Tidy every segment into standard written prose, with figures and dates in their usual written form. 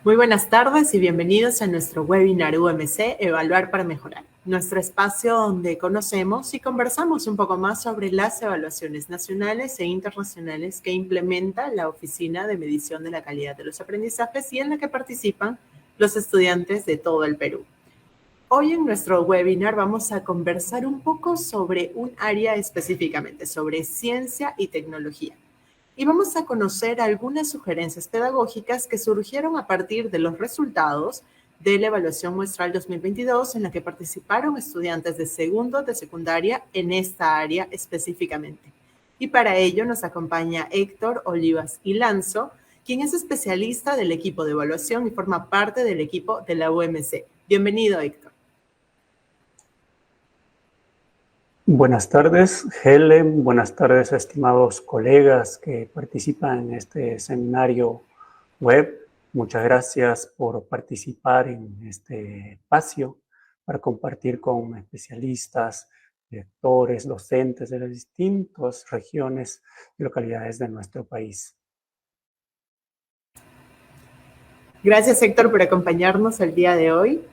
Muy buenas tardes y bienvenidos a nuestro webinar UMC Evaluar para Mejorar, nuestro espacio donde conocemos y conversamos un poco más sobre las evaluaciones nacionales e internacionales que implementa la Oficina de Medición de la Calidad de los Aprendizajes y en la que participan los estudiantes de todo el Perú. Hoy en nuestro webinar vamos a conversar un poco sobre un área específicamente, sobre ciencia y tecnología. Y vamos a conocer algunas sugerencias pedagógicas que surgieron a partir de los resultados de la evaluación muestral 2022 en la que participaron estudiantes de segundo de secundaria en esta área específicamente. Y para ello nos acompaña Héctor Olivas Ilanzo, quien es especialista del equipo de evaluación y forma parte del equipo de la UMC. Bienvenido, Héctor. Buenas tardes, Helen. Buenas tardes, estimados colegas que participan en este seminario web. Muchas gracias por participar en este espacio para compartir con especialistas, directores, docentes de las distintas regiones y localidades de nuestro país. Gracias, Héctor, por acompañarnos el día de hoy.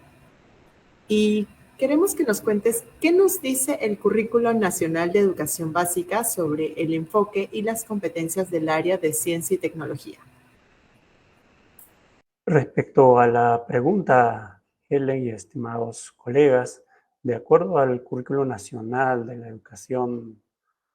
Y queremos que nos cuentes qué nos dice el Currículo Nacional de Educación Básica sobre el enfoque y las competencias del área de ciencia y tecnología. Respecto a la pregunta, Helen y estimados colegas, de acuerdo al Currículo Nacional de la Educación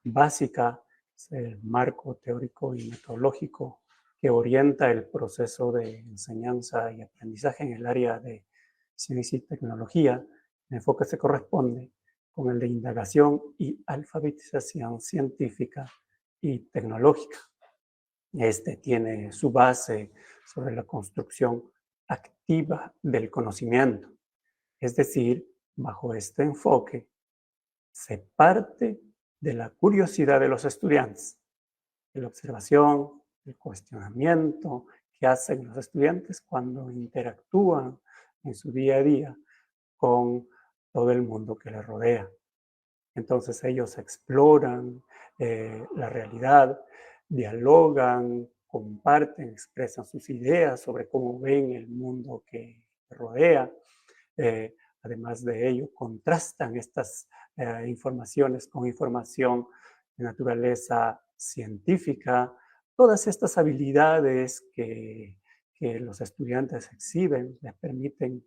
Básica, es el marco teórico y metodológico que orienta el proceso de enseñanza y aprendizaje en el área de ciencia y tecnología. El enfoque se corresponde con el de indagación y alfabetización científica y tecnológica. Este tiene su base sobre la construcción activa del conocimiento. Es decir, bajo este enfoque se parte de la curiosidad de los estudiantes, de la observación, el cuestionamiento que hacen los estudiantes cuando interactúan en su día a día con todo el mundo que les rodea. Entonces ellos exploran la realidad, dialogan, comparten, expresan sus ideas sobre cómo ven el mundo que rodea. Además de ello, contrastan estas informaciones con información de naturaleza científica. Todas estas habilidades que los estudiantes exhiben les permiten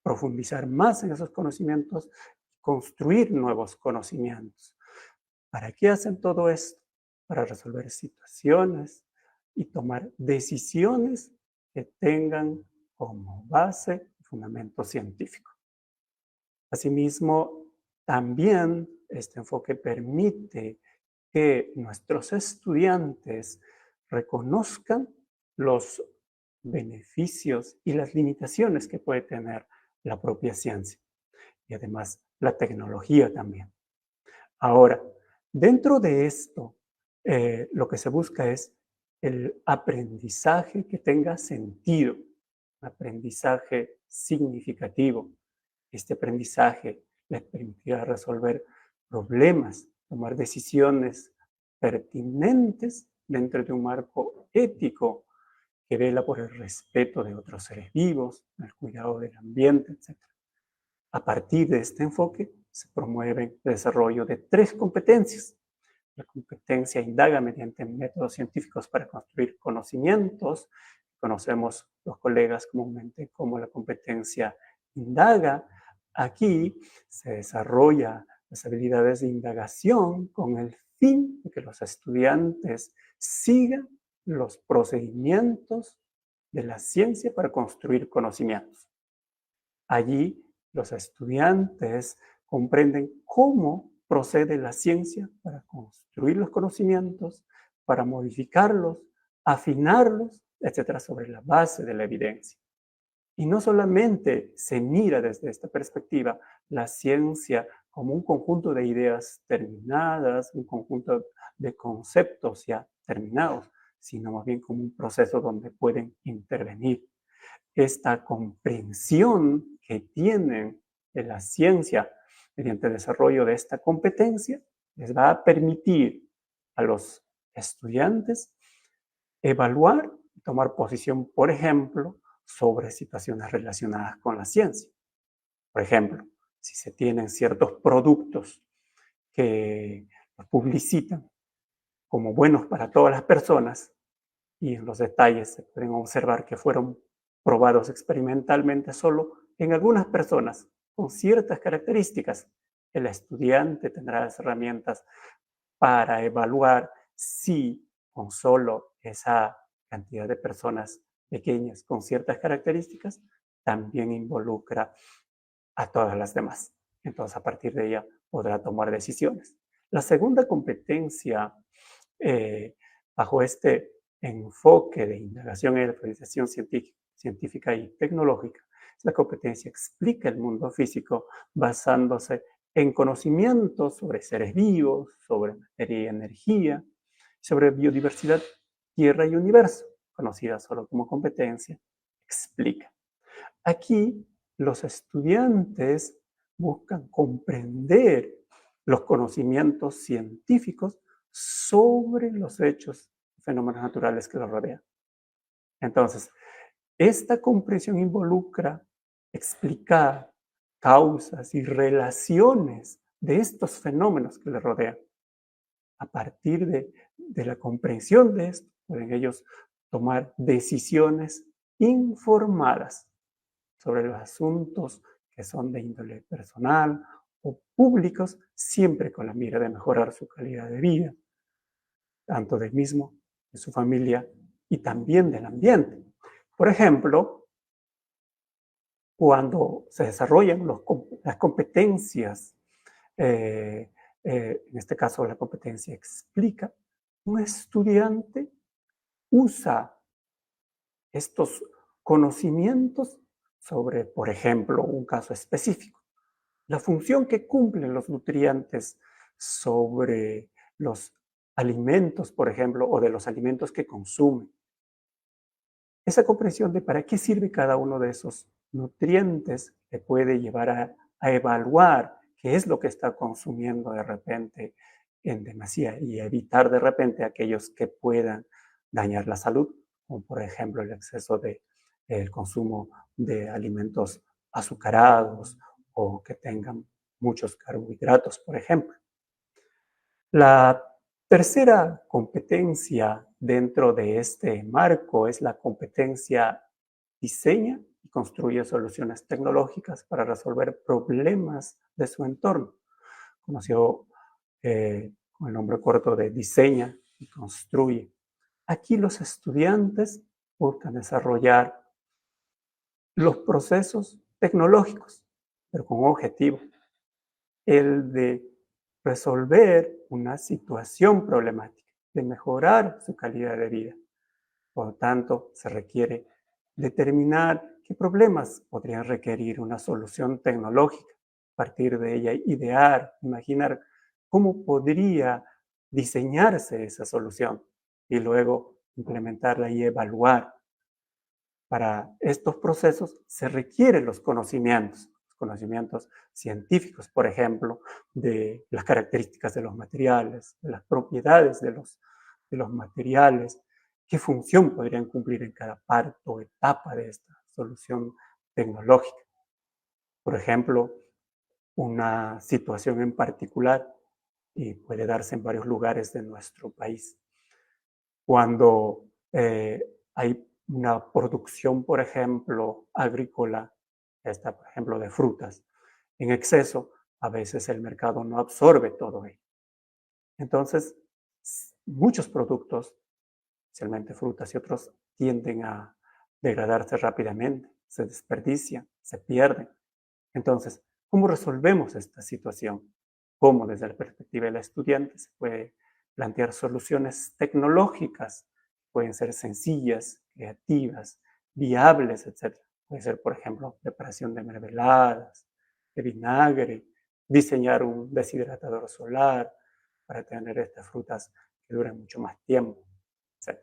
profundizar más en esos conocimientos, construir nuevos conocimientos. ¿Para qué hacen todo esto? Para resolver situaciones y tomar decisiones que tengan como base y fundamento científico. Asimismo, también este enfoque permite que nuestros estudiantes reconozcan los beneficios y las limitaciones que puede tener la propia ciencia y además la tecnología también. Ahora, dentro de esto, lo que se busca es el aprendizaje que tenga sentido, aprendizaje significativo. Este aprendizaje les permitirá resolver problemas, tomar decisiones pertinentes dentro de un marco ético que vela por el respeto de otros seres vivos, el cuidado del ambiente, etc. A partir de este enfoque se promueve el desarrollo de 3 competencias. La competencia indaga mediante métodos científicos para construir conocimientos. Conocemos los colegas comúnmente como la competencia indaga. Aquí se desarrolla las habilidades de indagación con el fin de que los estudiantes sigan los procedimientos de la ciencia para construir conocimientos. Allí los estudiantes comprenden cómo procede la ciencia para construir los conocimientos, para modificarlos, afinarlos, etcétera, sobre la base de la evidencia. Y no solamente se mira desde esta perspectiva la ciencia como un conjunto de ideas terminadas, un conjunto de conceptos ya terminados, sino más bien como un proceso donde pueden intervenir. Esta comprensión que tienen de la ciencia mediante el desarrollo de esta competencia les va a permitir a los estudiantes evaluar y tomar posición, por ejemplo, sobre situaciones relacionadas con la ciencia. Por ejemplo, si se tienen ciertos productos que los publicitan como buenos para todas las personas y en los detalles se pueden observar que fueron probados experimentalmente solo en algunas personas con ciertas características, el estudiante tendrá las herramientas para evaluar si con solo esa cantidad de personas pequeñas con ciertas características también involucra a todas las demás. Entonces, a partir de ella podrá tomar decisiones. La segunda competencia bajo este enfoque de indagación y actualización científica y tecnológica es la competencia explica el mundo físico basándose en conocimientos sobre seres vivos, sobre materia y energía, sobre biodiversidad, tierra y universo, conocida solo como competencia, explica. Aquí los estudiantes buscan comprender los conocimientos científicos sobre los hechos y fenómenos naturales que los rodean. Entonces, esta comprensión involucra explicar causas y relaciones de estos fenómenos que les rodean. A partir de la comprensión de esto, pueden ellos tomar decisiones informadas sobre los asuntos que son de índole personal o públicos, siempre con la mira de mejorar su calidad de vida, tanto del mismo, de su familia y también del ambiente. Por ejemplo, cuando se desarrollan las competencias, en este caso la competencia explica, un estudiante usa estos conocimientos sobre, por ejemplo, un caso específico, la función que cumplen los nutrientes sobre los alimentos, por ejemplo, o de los alimentos que consumen. Esa comprensión de para qué sirve cada uno de esos nutrientes le puede llevar a evaluar qué es lo que está consumiendo de repente en demasía y evitar de repente aquellos que puedan dañar la salud, como por ejemplo el exceso el consumo de alimentos azucarados o que tengan muchos carbohidratos, por ejemplo. La tercera competencia dentro de este marco es la competencia diseña y construye soluciones tecnológicas para resolver problemas de su entorno, conocido con el nombre corto de diseña y construye. Aquí los estudiantes buscan desarrollar los procesos tecnológicos, pero con un objetivo, el de resolver una situación problemática, de mejorar su calidad de vida. Por lo tanto, se requiere determinar qué problemas podrían requerir una solución tecnológica. A partir de ella, idear, imaginar cómo podría diseñarse esa solución y luego implementarla y evaluar. Para estos procesos se requieren los conocimientos científicos, por ejemplo, de las características de los materiales, de las propiedades de los materiales, qué función podrían cumplir en cada parte o etapa de esta solución tecnológica. Por ejemplo, una situación en particular, y puede darse en varios lugares de nuestro país, cuando hay una producción, por ejemplo, agrícola, por ejemplo, de frutas, en exceso, a veces el mercado no absorbe todo ello. Entonces, muchos productos, especialmente frutas y otros, tienden a degradarse rápidamente, se desperdician, se pierden. Entonces, ¿cómo resolvemos esta situación? ¿Cómo desde la perspectiva del estudiante se puede plantear soluciones tecnológicas? Pueden ser sencillas, creativas, viables, etc. Puede ser, por ejemplo, preparación de mermeladas, de vinagre, diseñar un deshidratador solar para tener estas frutas que duren mucho más tiempo, etc.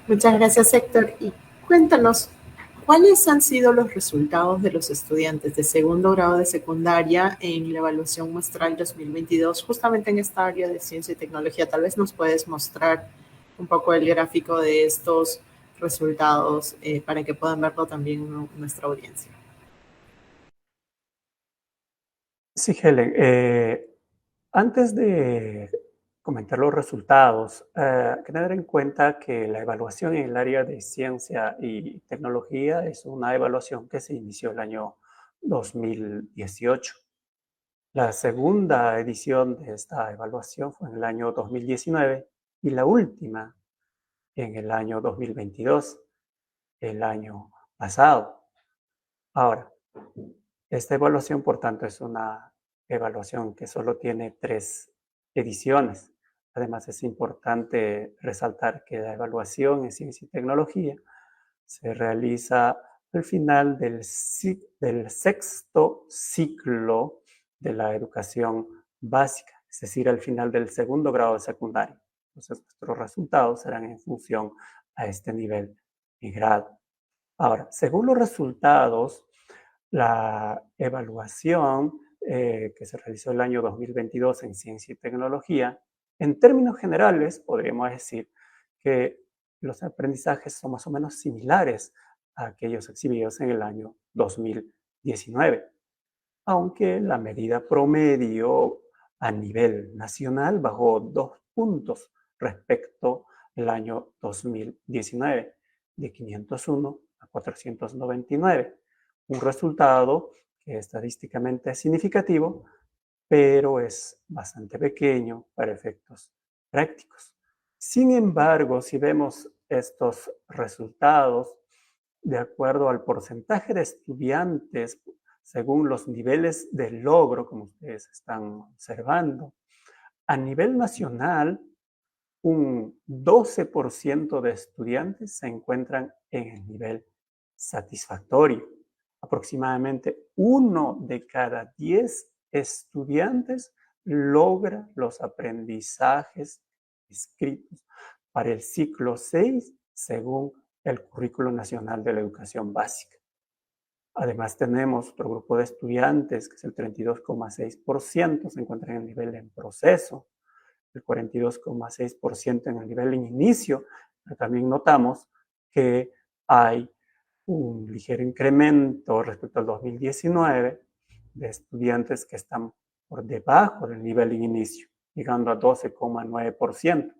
Muchas gracias, Héctor. Y cuéntanos, ¿cuáles han sido los resultados de los estudiantes de segundo grado de secundaria en la evaluación muestral 2022, justamente en esta área de ciencia y tecnología? Tal vez nos puedes mostrar un poco el gráfico de estos resultados para que puedan verlo también nuestra audiencia. Sí, Helen. Antes de comentar los resultados, hay que tener en cuenta que la evaluación en el área de ciencia y tecnología es una evaluación que se inició el año 2018. La segunda edición de esta evaluación fue en el año 2019 y la última en el año 2022, el año pasado. Ahora, esta evaluación, por tanto, es una evaluación que solo tiene 3 ediciones. Además, es importante resaltar que la evaluación en ciencia y tecnología se realiza al final del sexto ciclo de la educación básica, es decir, al final del segundo grado de secundaria. Entonces, nuestros resultados serán en función a este nivel y grado. Ahora, según los resultados, la evaluación que se realizó el año 2022 en ciencia y tecnología, en términos generales, podríamos decir que los aprendizajes son más o menos similares a aquellos exhibidos en el año 2019, aunque la medida promedio a nivel nacional bajó 2 puntos respecto al año 2019, de 501 a 499, un resultado que estadísticamente es significativo, pero es bastante pequeño para efectos prácticos. Sin embargo, si vemos estos resultados de acuerdo al porcentaje de estudiantes según los niveles de logro, como ustedes están observando, a nivel nacional, un 12% de estudiantes se encuentran en el nivel satisfactorio. Aproximadamente 1 de cada 10 estudiantes logra los aprendizajes escritos para el ciclo 6 según el Currículo Nacional de la Educación Básica. Además, tenemos otro grupo de estudiantes, que es el 32,6%, se encuentra en el nivel en proceso, el 42,6% en el nivel en inicio, pero también notamos que hay un ligero incremento respecto al 2019 de estudiantes que están por debajo del nivel en inicio, llegando a 12,9%.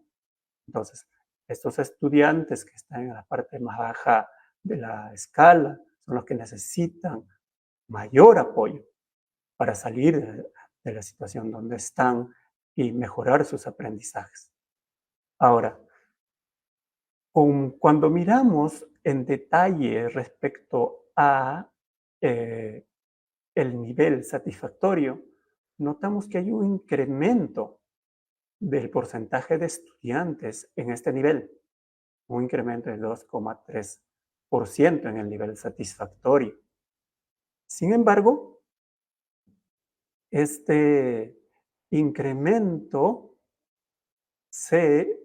Entonces, estos estudiantes que están en la parte más baja de la escala son los que necesitan mayor apoyo para salir de la situación donde están y mejorar sus aprendizajes. Ahora, cuando miramos en detalle respecto a el nivel satisfactorio, notamos que hay un incremento del porcentaje de estudiantes en este nivel, un incremento de 2,3% en el nivel satisfactorio. Sin embargo, este incremento se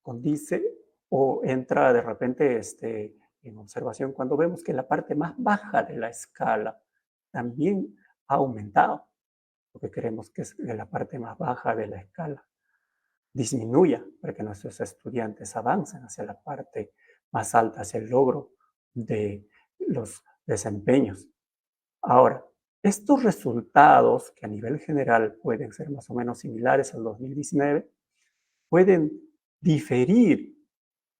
condice o entra de repente en observación cuando vemos que la parte más baja de la escala también ha aumentado. Lo que queremos que es que la parte más baja de la escala disminuya para que nuestros estudiantes avancen hacia la parte más alta, hacia el logro de los desempeños. Ahora, estos resultados, que a nivel general pueden ser más o menos similares al 2019, pueden diferir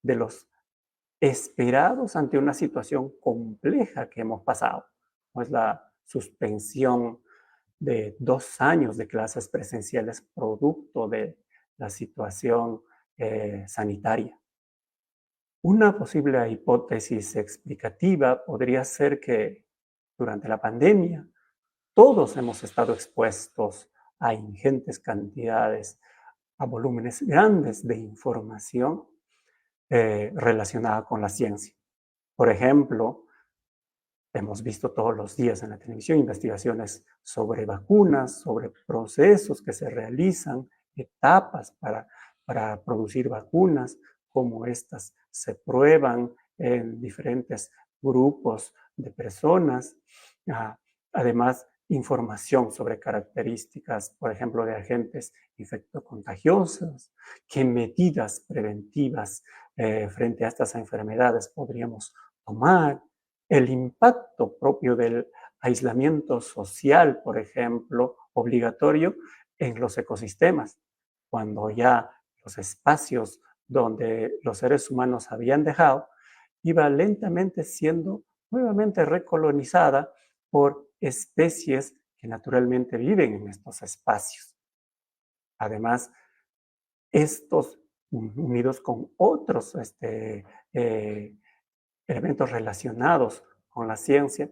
de los esperados ante una situación compleja que hemos pasado, como es la suspensión de 2 años de clases presenciales producto de la situación sanitaria. Una posible hipótesis explicativa podría ser que durante la pandemia todos hemos estado expuestos a ingentes cantidades, a volúmenes grandes de información relacionada con la ciencia. Por ejemplo, hemos visto todos los días en la televisión investigaciones sobre vacunas, sobre procesos que se realizan, etapas para producir vacunas, cómo estas se prueban en diferentes grupos de personas. Además, información sobre características, por ejemplo, de agentes infectocontagiosos, qué medidas preventivas frente a estas enfermedades podríamos tomar, el impacto propio del aislamiento social, por ejemplo, obligatorio en los ecosistemas, cuando ya los espacios donde los seres humanos habían dejado iba lentamente siendo nuevamente recolonizada por especies que naturalmente viven en estos espacios. Además, estos unidos con otros elementos relacionados con la ciencia,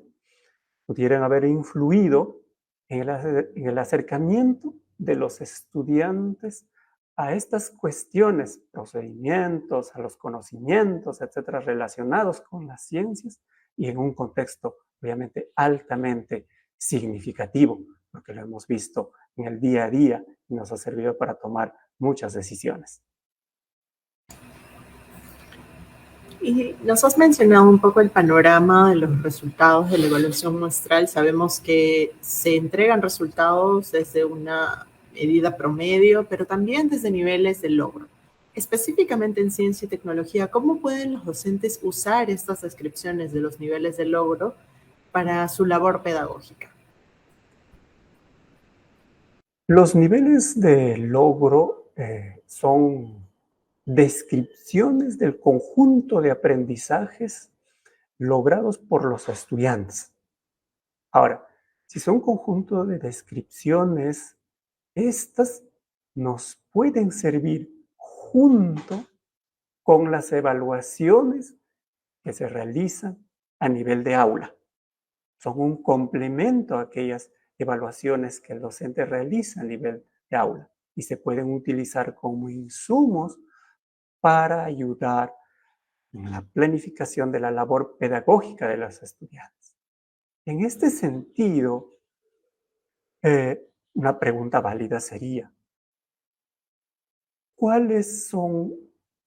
pudieran haber influido en el acercamiento de los estudiantes a estas cuestiones, procedimientos, a los conocimientos, etcétera, relacionados con las ciencias y en un contexto obviamente altamente significativo, porque lo hemos visto en el día a día y nos ha servido para tomar muchas decisiones. Y nos has mencionado un poco el panorama de los resultados de la evaluación muestral. Sabemos que se entregan resultados desde una medida promedio, pero también desde niveles de logro. Específicamente en ciencia y tecnología, ¿cómo pueden los docentes usar estas descripciones de los niveles de logro para su labor pedagógica? Los niveles de logro son descripciones del conjunto de aprendizajes logrados por los estudiantes. Ahora, si son conjunto de descripciones, estas nos pueden servir junto con las evaluaciones que se realizan a nivel de aula. Son un complemento a aquellas evaluaciones que el docente realiza a nivel de aula y se pueden utilizar como insumos para ayudar en la planificación de la labor pedagógica de los estudiantes. En este sentido, una pregunta válida sería, ¿cuáles son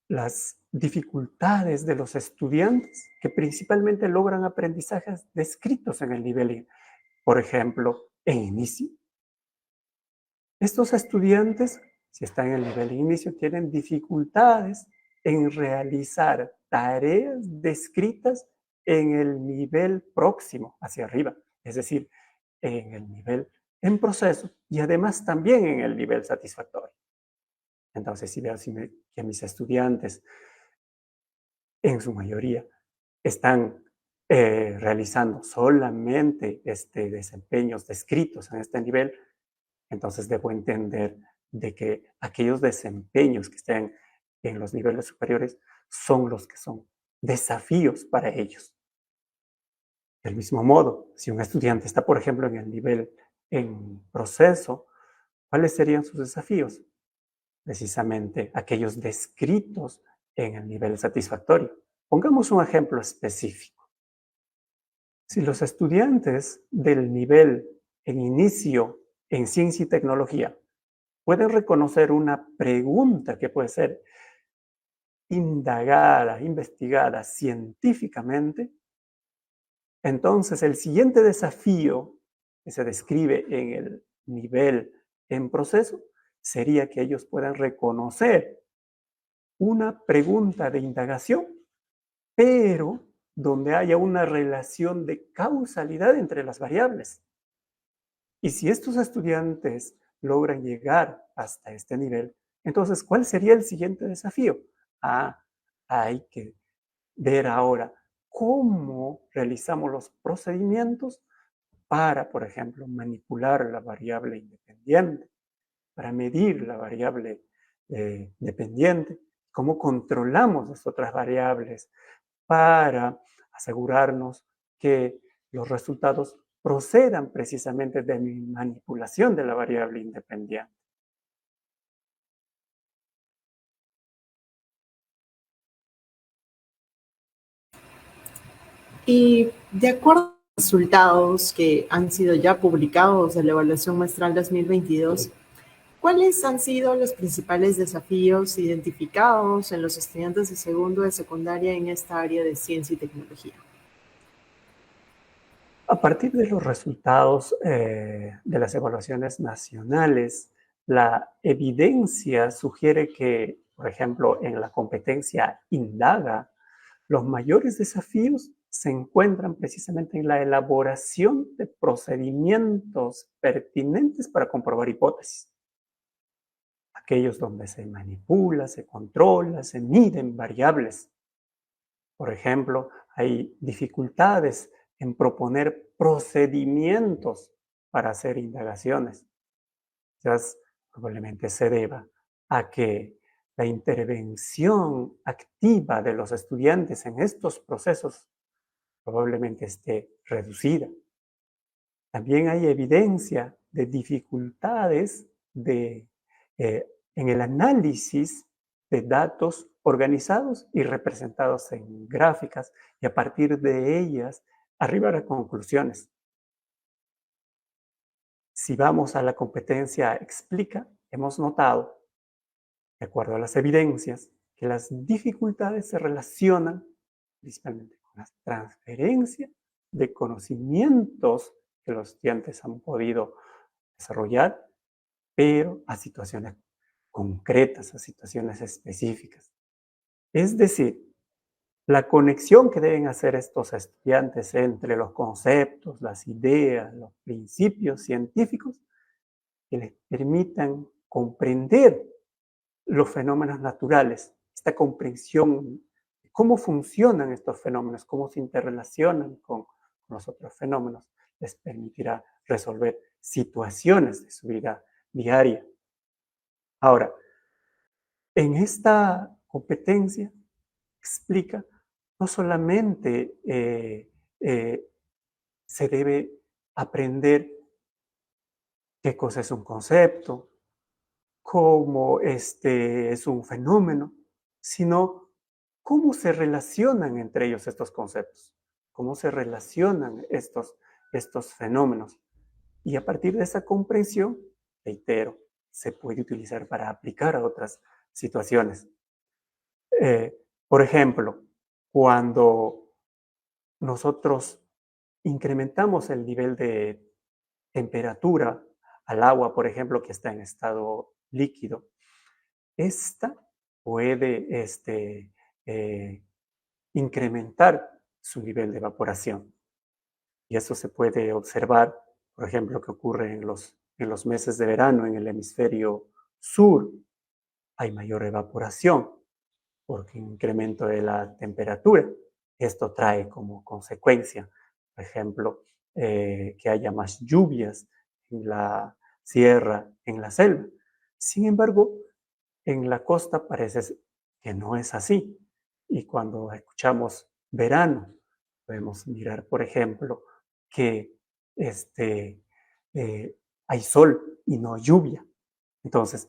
las dificultades de los estudiantes que principalmente logran aprendizajes descritos en el nivel, por ejemplo, en inicio? Estos estudiantes, si están en el nivel de inicio, tienen dificultades en realizar tareas descritas en el nivel próximo, hacia arriba, es decir, en el nivel en proceso y además también en el nivel satisfactorio. Entonces, si veo que mis estudiantes, en su mayoría, están realizando solamente desempeños descritos en este nivel, entonces debo entender de que aquellos desempeños que estén en los niveles superiores son los que son desafíos para ellos. Del mismo modo, si un estudiante está, por ejemplo, en el nivel en proceso, ¿cuáles serían sus desafíos? Precisamente aquellos descritos en el nivel satisfactorio. Pongamos un ejemplo específico. Si los estudiantes del nivel en inicio en ciencia y tecnología pueden reconocer una pregunta que puede ser indagada, investigada científicamente, entonces el siguiente desafío que se describe en el nivel en proceso sería que ellos puedan reconocer una pregunta de indagación, pero donde haya una relación de causalidad entre las variables. Y si estos estudiantes logran llegar hasta este nivel, entonces, ¿cuál sería el siguiente desafío? Hay que ver ahora cómo realizamos los procedimientos para, por ejemplo, manipular la variable independiente, para medir la variable dependiente, cómo controlamos las otras variables para asegurarnos que los resultados procedan precisamente de mi manipulación de la variable independiente. Y de acuerdo a los resultados que han sido ya publicados de la evaluación muestral 2022, ¿cuáles han sido los principales desafíos identificados en los estudiantes de segundo de secundaria en esta área de ciencia y tecnología? A partir de los resultados de las evaluaciones nacionales, la evidencia sugiere que por ejemplo, en la competencia indaga, los mayores desafíos se encuentran precisamente en la elaboración de procedimientos pertinentes para comprobar hipótesis. Aquellos donde se manipula, se controla, se miden variables. Por ejemplo, hay dificultades en proponer procedimientos para hacer indagaciones. Quizás probablemente se deba a que la intervención activa de los estudiantes en estos procesos probablemente esté reducida. También hay evidencia de dificultades en el análisis de datos organizados y representados en gráficas y a partir de ellas arribar a conclusiones. Si vamos a la competencia explica, hemos notado, de acuerdo a las evidencias, que las dificultades se relacionan principalmente con la transferencia de conocimientos que los estudiantes han podido desarrollar, pero a situaciones concretas, a situaciones específicas. Es decir, la conexión que deben hacer estos estudiantes entre los conceptos, las ideas, los principios científicos que les permitan comprender los fenómenos naturales, esta comprensión de cómo funcionan estos fenómenos, cómo se interrelacionan con los otros fenómenos, les permitirá resolver situaciones de su vida diaria. Ahora, en esta competencia explica, no solamente se debe aprender qué cosa es un concepto, cómo es un fenómeno, sino cómo se relacionan entre ellos estos conceptos, cómo se relacionan estos fenómenos. Y a partir de esa comprensión, reitero, se puede utilizar para aplicar a otras situaciones. Por ejemplo, cuando nosotros incrementamos el nivel de temperatura al agua, por ejemplo, que está en estado líquido, esta puede incrementar su nivel de evaporación. Y eso se puede observar, por ejemplo, que ocurre en los meses de verano en el hemisferio sur. Hay mayor evaporación porque incremento de la temperatura. Esto trae como consecuencia, por ejemplo, que haya más lluvias en la sierra, en la selva. Sin embargo, en la costa parece que no es así. Y cuando escuchamos verano, podemos mirar, por ejemplo, que hay sol y no lluvia. Entonces,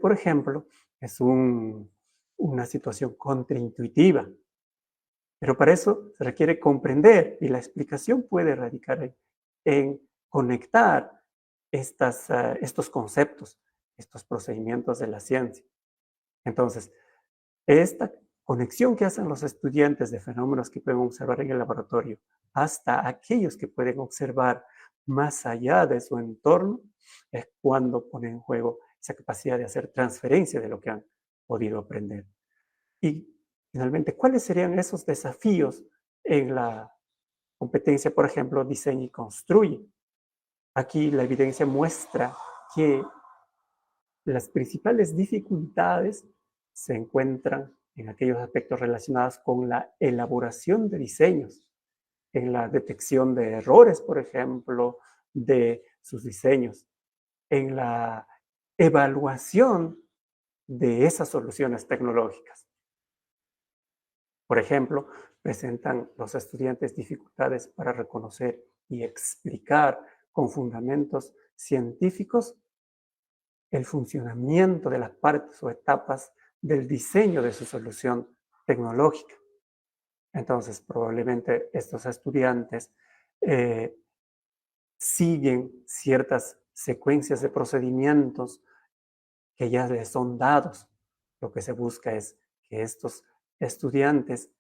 por ejemplo, es una situación contraintuitiva. Pero para eso se requiere comprender y la explicación puede radicar en conectar estos conceptos, estos procedimientos de la ciencia. Entonces, esta conexión que hacen los estudiantes de fenómenos que pueden observar en el laboratorio hasta aquellos que pueden observar más allá de su entorno es cuando pone en juego esa capacidad de hacer transferencia de lo que han podido aprender. Y finalmente, ¿cuáles serían esos desafíos en la competencia, por ejemplo, diseña y construye? Aquí la evidencia muestra que las principales dificultades se encuentran en aquellos aspectos relacionados con la elaboración de diseños, en la detección de errores, por ejemplo, de sus diseños, en la evaluación de esas soluciones tecnológicas. Por ejemplo, presentan los estudiantes dificultades para reconocer y explicar con fundamentos científicos el funcionamiento de las partes o etapas del diseño de su solución tecnológica. Entonces, probablemente estos estudiantes siguen ciertas secuencias de procedimientos que ya les son dados. Lo que se busca es que estos estudiantes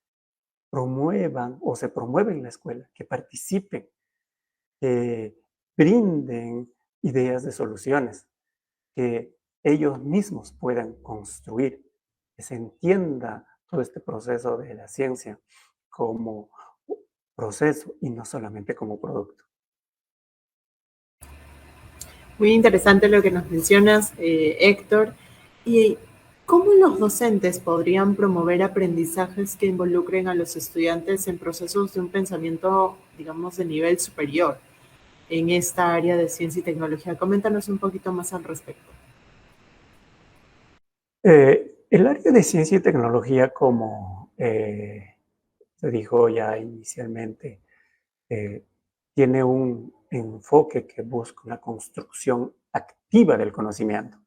promuevan o se promueven en la escuela, que participen, que brinden ideas de soluciones, que ellos mismos puedan construir. que se entienda todo este proceso de la ciencia como proceso y no solamente como producto. Muy interesante lo que nos mencionas, Héctor. ¿Y cómo los docentes podrían promover aprendizajes que involucren a los estudiantes en procesos de un pensamiento, digamos, de nivel superior en esta área de ciencia y tecnología? Coméntanos un poquito más al respecto. El área de ciencia y tecnología, como se dijo ya inicialmente, tiene un enfoque que busca una construcción activa del conocimiento.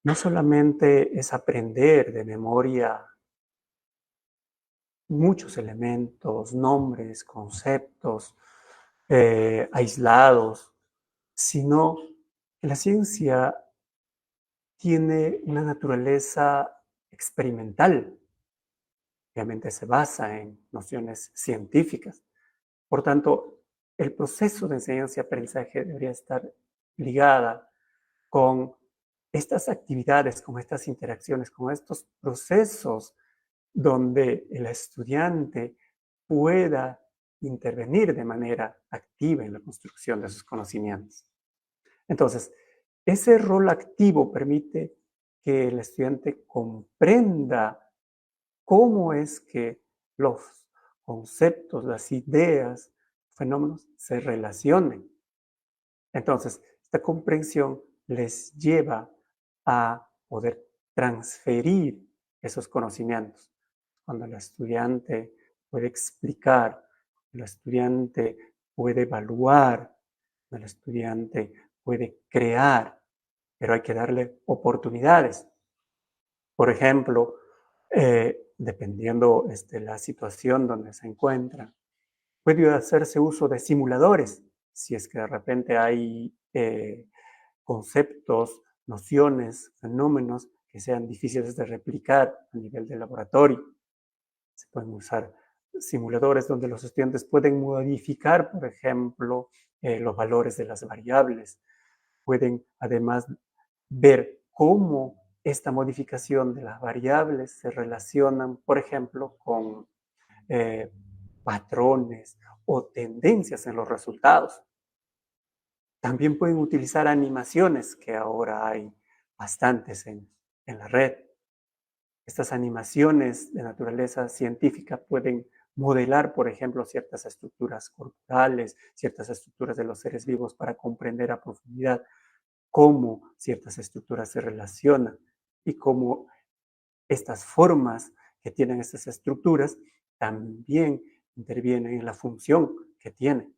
No solamente es aprender de memoria muchos elementos, nombres, conceptos aislados, sino que la ciencia tiene una naturaleza experimental. Obviamente se basa en nociones científicas. Por tanto, el proceso de enseñanza y aprendizaje debería estar ligada con estas actividades, con estas interacciones, con estos procesos donde el estudiante pueda intervenir de manera activa en la construcción de sus conocimientos. Entonces, ese rol activo permite que el estudiante comprenda cómo es que los conceptos, las ideas, fenómenos se relacionen. Entonces, esta comprensión les lleva a poder transferir esos conocimientos. Cuando el estudiante puede explicar, el estudiante puede evaluar, el estudiante puede crear, pero hay que darle oportunidades. Por ejemplo, dependiendo la situación donde se encuentra, puede hacerse uso de simuladores, si es que de repente hay conceptos, nociones, fenómenos que sean difíciles de replicar a nivel de laboratorio. Se pueden usar simuladores donde los estudiantes pueden modificar, por ejemplo, los valores de las variables. Pueden además ver cómo esta modificación de las variables se relacionan, por ejemplo, con patrones o tendencias en los resultados. También pueden utilizar animaciones, que ahora hay bastantes en la red. Estas animaciones de naturaleza científica pueden modelar, por ejemplo, ciertas estructuras corporales, ciertas estructuras de los seres vivos para comprender a profundidad cómo ciertas estructuras se relacionan y cómo estas formas que tienen estas estructuras también intervienen en la función que tienen.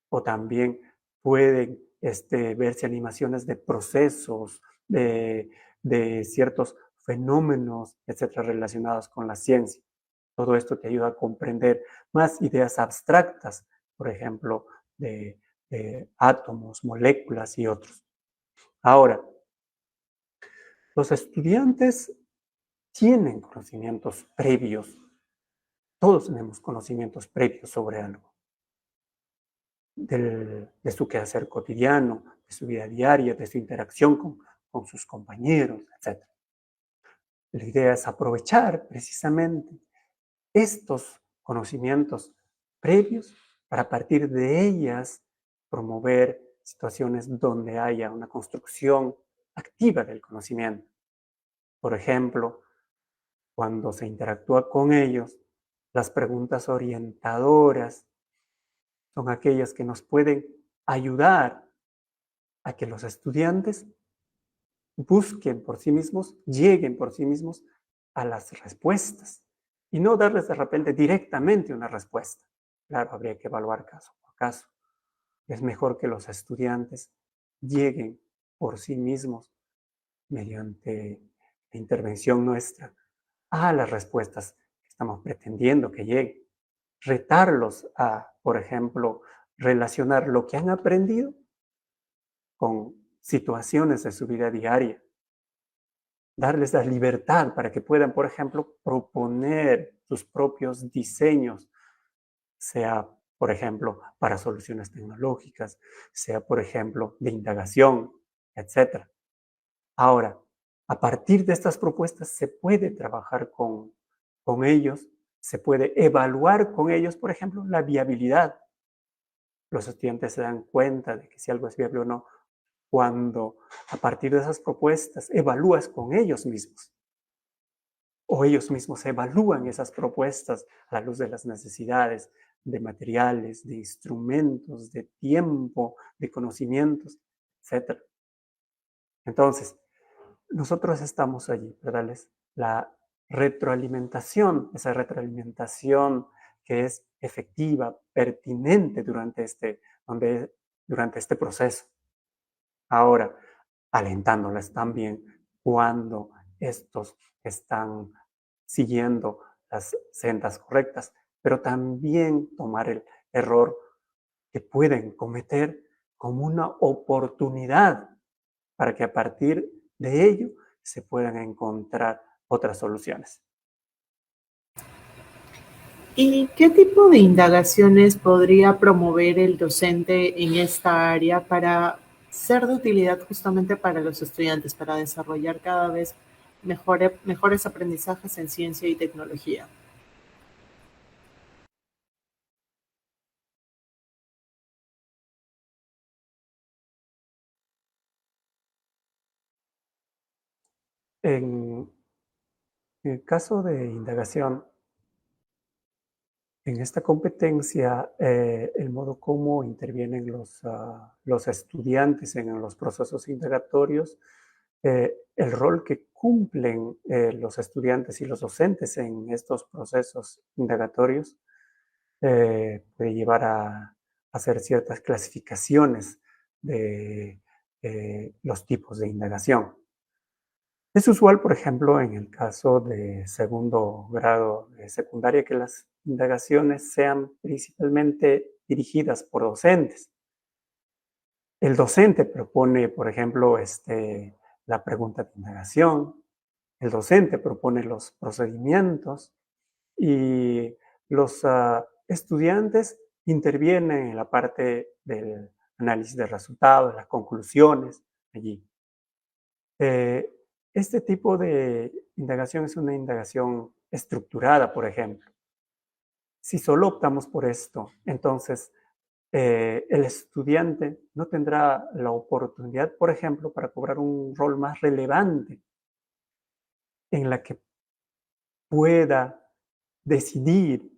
O también pueden verse animaciones de procesos, de ciertos fenómenos, etcétera, relacionados con la ciencia. Todo esto te ayuda a comprender más ideas abstractas, por ejemplo, de átomos, moléculas y otros. Ahora, los estudiantes tienen conocimientos previos. Todos tenemos conocimientos previos sobre algo. De su quehacer cotidiano, de su vida diaria, de su interacción con sus compañeros, etc. La idea es aprovechar precisamente estos conocimientos previos para a partir de ellas promover situaciones donde haya una construcción activa del conocimiento. Por ejemplo, cuando se interactúa con ellos, las preguntas orientadoras son aquellas que nos pueden ayudar a que los estudiantes busquen por sí mismos, lleguen por sí mismos a las respuestas y no darles de repente directamente una respuesta. Claro, habría que evaluar caso por caso. Es mejor que los estudiantes lleguen por sí mismos mediante la intervención nuestra a las respuestas que estamos pretendiendo que lleguen. Retarlos a, por ejemplo, relacionar lo que han aprendido con situaciones de su vida diaria. Darles la libertad para que puedan, por ejemplo, proponer sus propios diseños, sea, por ejemplo, para soluciones tecnológicas, sea, por ejemplo, de indagación, etc. Ahora, A partir de estas propuestas se puede trabajar con ellos, se puede evaluar con ellos, por ejemplo, la viabilidad. Los estudiantes se dan cuenta de que si algo es viable o no cuando a partir de esas propuestas evalúas con ellos mismos o ellos mismos evalúan esas propuestas a la luz de las necesidades de materiales, de instrumentos, de tiempo, de conocimientos, etc. Entonces, nosotros estamos allí para darles la retroalimentación, esa retroalimentación que es efectiva, pertinente durante este proceso. Ahora, alentándoles también cuando estos están siguiendo las sendas correctas, pero también tomar el error que pueden cometer como una oportunidad para que a partir de ello se puedan encontrar otras soluciones. ¿Y qué tipo de indagaciones podría promover el docente en esta área para ser de utilidad justamente para los estudiantes, para desarrollar cada vez mejores aprendizajes en ciencia y tecnología? En el caso de indagación, en esta competencia, el modo como intervienen los estudiantes en los procesos indagatorios, el rol que cumplen los estudiantes y los docentes en estos procesos indagatorios puede llevar a hacer ciertas clasificaciones de los tipos de indagación. Es usual, por ejemplo, en el caso de segundo grado de secundaria, que las indagaciones sean principalmente dirigidas por docentes. El docente propone, por ejemplo, la pregunta de indagación, el docente propone los procedimientos y los estudiantes intervienen en la parte del análisis de resultados, las conclusiones allí. Eh, este tipo de indagación es una indagación estructurada, por ejemplo. Si solo optamos por esto, entonces el estudiante no tendrá la oportunidad, por ejemplo, para cobrar un rol más relevante en la que pueda decidir,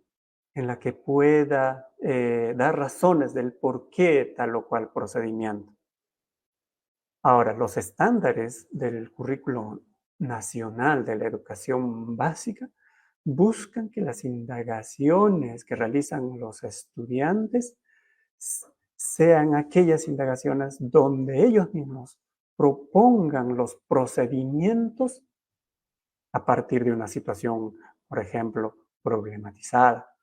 en la que pueda dar razones del por qué tal o cual procedimiento. Ahora, los estándares del currículo nacional de la educación básica buscan que las indagaciones que realizan los estudiantes sean aquellas indagaciones donde ellos mismos propongan los procedimientos a partir de una situación, por ejemplo, problematizada,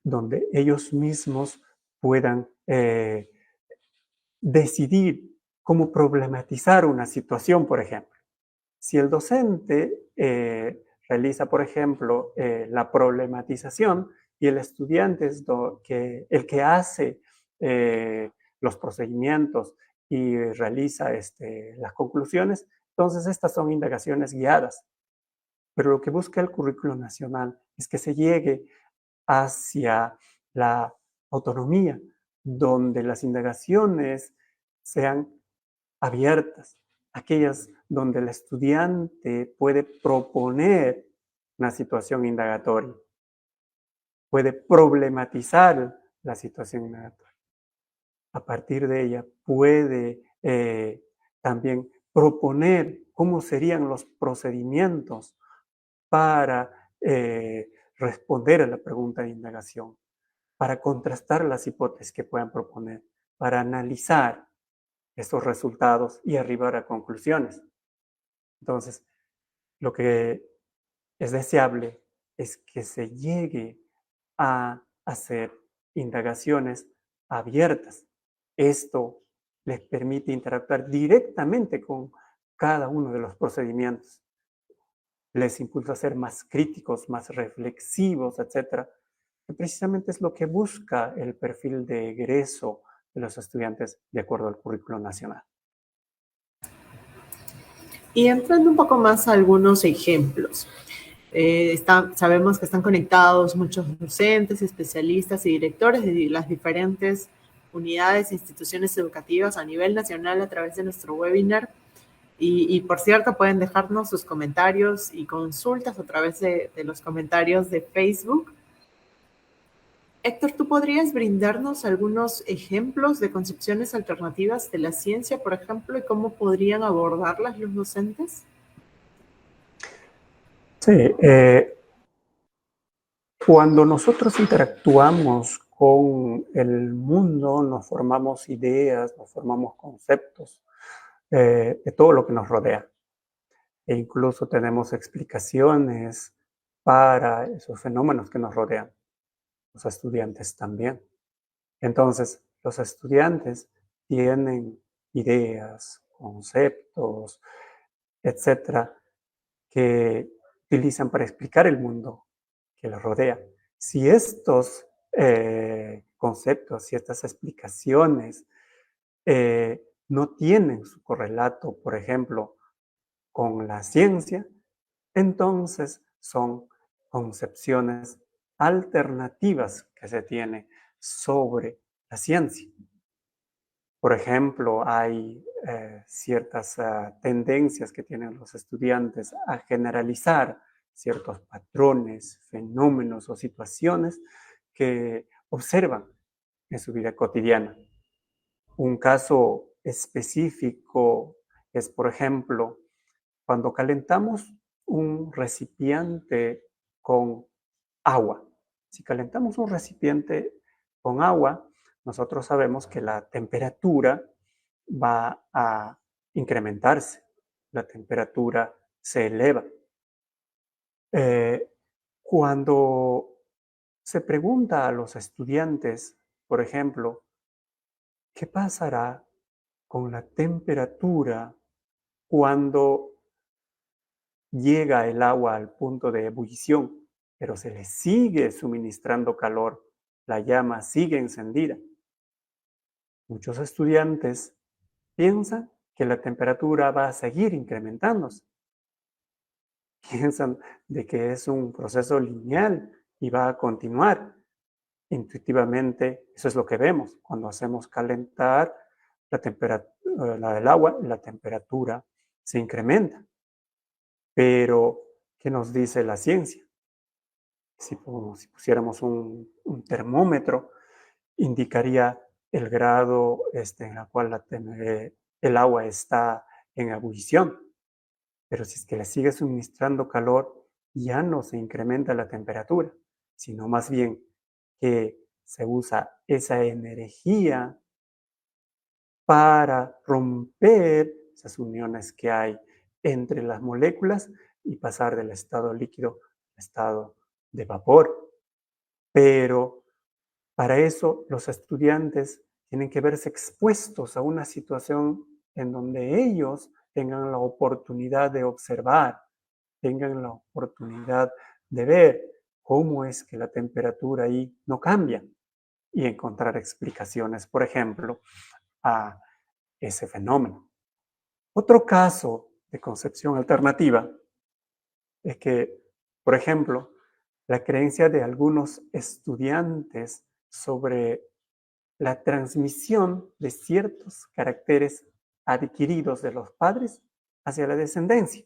donde ellos mismos puedan decidir cómo problematizar una situación, por ejemplo. Si el docente realiza, por ejemplo, la problematización y el estudiante es el que hace los procedimientos y realiza las conclusiones, entonces estas son indagaciones guiadas. Pero lo que busca el currículo nacional es que se llegue hacia la autonomía, donde las indagaciones sean abiertas, aquellas donde el estudiante puede proponer una situación indagatoria, puede problematizar la situación indagatoria. A partir de ella puede también proponer cómo serían los procedimientos para responder a la pregunta de indagación, para contrastar las hipótesis que puedan proponer, para analizar esos resultados y arribar a conclusiones. Entonces, lo que es deseable es que se llegue a hacer indagaciones abiertas. Esto les permite interactuar directamente con cada uno de los procedimientos. Les impulsa a ser más críticos, más reflexivos, etcétera, que precisamente es lo que busca el perfil de egreso de los estudiantes de acuerdo al currículo nacional. Y entrando un poco más a algunos ejemplos. Sabemos que están conectados muchos docentes, especialistas y directores de las diferentes unidades e instituciones educativas a nivel nacional a través de nuestro webinar. Y por cierto, pueden dejarnos sus comentarios y consultas a través de los comentarios de Facebook. Héctor, ¿tú podrías brindarnos algunos ejemplos de concepciones alternativas de la ciencia, por ejemplo, y cómo podrían abordarlas los docentes? Sí, cuando nosotros interactuamos con el mundo, nos formamos ideas, nos formamos conceptos de todo lo que nos rodea. E incluso tenemos explicaciones para esos fenómenos que nos rodean. Los estudiantes también. Entonces, los estudiantes tienen ideas, conceptos, etcétera, que utilizan para explicar el mundo que los rodea. Si estos conceptos, si estas explicaciones no tienen su correlato, por ejemplo, con la ciencia, entonces son concepciones alternativas que se tiene sobre la ciencia. Por ejemplo, hay ciertas tendencias que tienen los estudiantes a generalizar ciertos patrones, fenómenos o situaciones que observan en su vida cotidiana. Un caso específico es, por ejemplo, cuando calentamos un recipiente con agua. Si calentamos un recipiente con agua, nosotros sabemos que la temperatura va a incrementarse, la temperatura se eleva. Cuando se pregunta a los estudiantes, por ejemplo, ¿qué pasará con la temperatura cuando llega el agua al punto de ebullición, pero se le sigue suministrando calor, la llama sigue encendida? Muchos estudiantes piensan que la temperatura va a seguir incrementándose. Piensan de que es un proceso lineal y va a continuar. Intuitivamente, eso es lo que vemos. Cuando hacemos calentar la temperatura del agua, la temperatura se incrementa. Pero, ¿qué nos dice la ciencia? Si pusiéramos un termómetro, indicaría el grado en el cual el agua está en ebullición. Pero si es que le sigue suministrando calor, ya no se incrementa la temperatura, sino más bien que se usa esa energía para romper esas uniones que hay entre las moléculas y pasar del estado líquido al estado de vapor. Pero para eso los estudiantes tienen que verse expuestos a una situación en donde ellos tengan la oportunidad de observar, tengan la oportunidad de ver cómo es que la temperatura ahí no cambia y encontrar explicaciones, por ejemplo, a ese fenómeno. Otro caso de concepción alternativa es que, por ejemplo, la creencia de algunos estudiantes sobre la transmisión de ciertos caracteres adquiridos de los padres hacia la descendencia.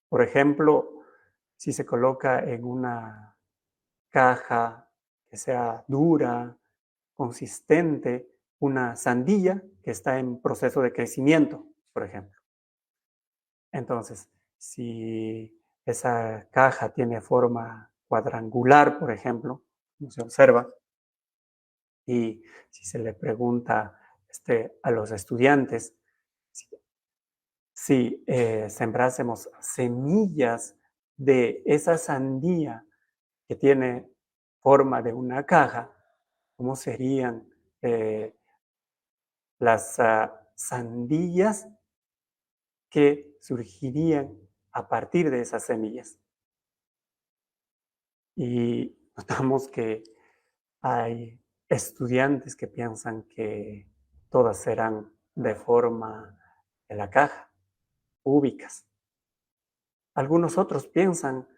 Por ejemplo, si se coloca en una caja que sea dura, consistente, una sandía que está en proceso de crecimiento, por ejemplo. Entonces, si esa caja tiene forma cuadrangular, por ejemplo, como se observa, y si se le pregunta a los estudiantes si sembrásemos semillas de esa sandía que tiene forma de una caja, ¿cómo serían las sandías que surgirían a partir de esas semillas? Y notamos que hay estudiantes que piensan que todas serán de forma de la caja. cúbicas. Algunos otros piensan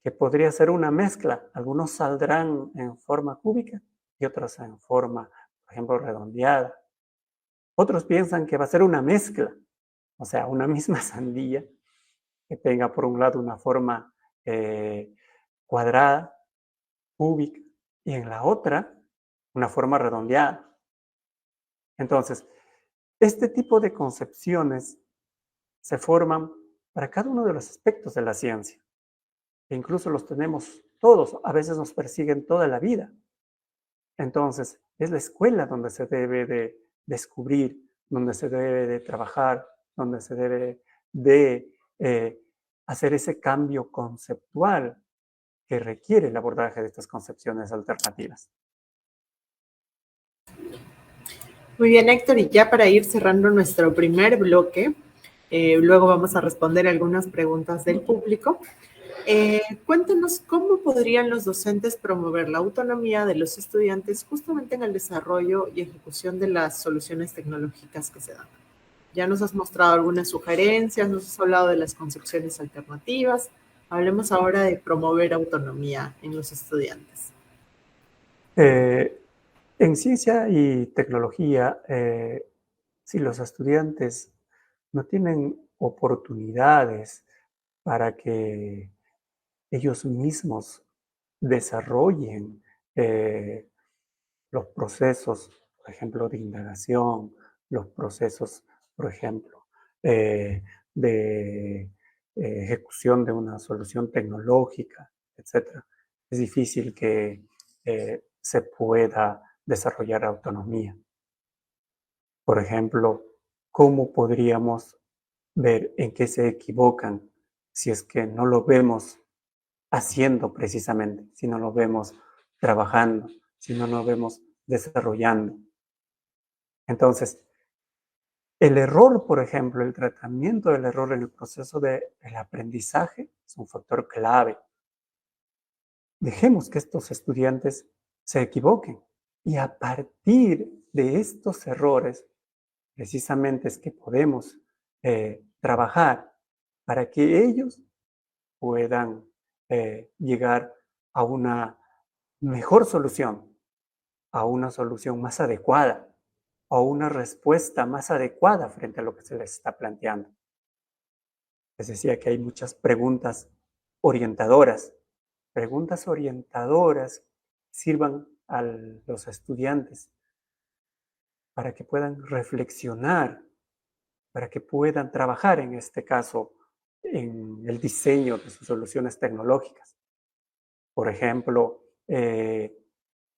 que podría ser una mezcla. Algunos saldrán en forma cúbica y otros en forma, por ejemplo, redondeada. Otros piensan que va a ser una mezcla, o sea, una misma sandía que tenga por un lado una forma cuadrada, cúbica, y en la otra una forma redondeada. Entonces, este tipo de concepciones se forman para cada uno de los aspectos de la ciencia. E incluso los tenemos todos, a veces nos persiguen toda la vida. Entonces, es la escuela donde se debe de descubrir, donde se debe de trabajar, donde se debe de hacer ese cambio conceptual que requiere el abordaje de estas concepciones alternativas. Muy bien, Héctor, y ya para ir cerrando nuestro primer bloque, luego vamos a responder algunas preguntas del público. Cuéntanos cómo podrían los docentes promover la autonomía de los estudiantes justamente en el desarrollo y ejecución de las soluciones tecnológicas que se dan. Ya nos has mostrado algunas sugerencias, nos has hablado de las concepciones alternativas. Hablemos ahora de promover autonomía en los estudiantes. En ciencia y tecnología, si los estudiantes no tienen oportunidades para que ellos mismos desarrollen los procesos, por ejemplo, de indagación, los procesos, por ejemplo, de ejecución de una solución tecnológica, etc. Es difícil que se pueda desarrollar autonomía. Por ejemplo, ¿cómo podríamos ver en qué se equivocan si es que no lo vemos haciendo precisamente, si no lo vemos trabajando, si no lo vemos desarrollando? Entonces, el error, por ejemplo, el tratamiento del error en el proceso del aprendizaje es un factor clave. Dejemos que estos estudiantes se equivoquen y a partir de estos errores, precisamente es que podemos trabajar para que ellos puedan llegar a una mejor solución, a una solución más adecuada, a una respuesta más adecuada frente a lo que se les está planteando. Les decía que hay muchas preguntas orientadoras sirvan a los estudiantes para que puedan reflexionar, para que puedan trabajar, en este caso, en el diseño de sus soluciones tecnológicas. Por ejemplo,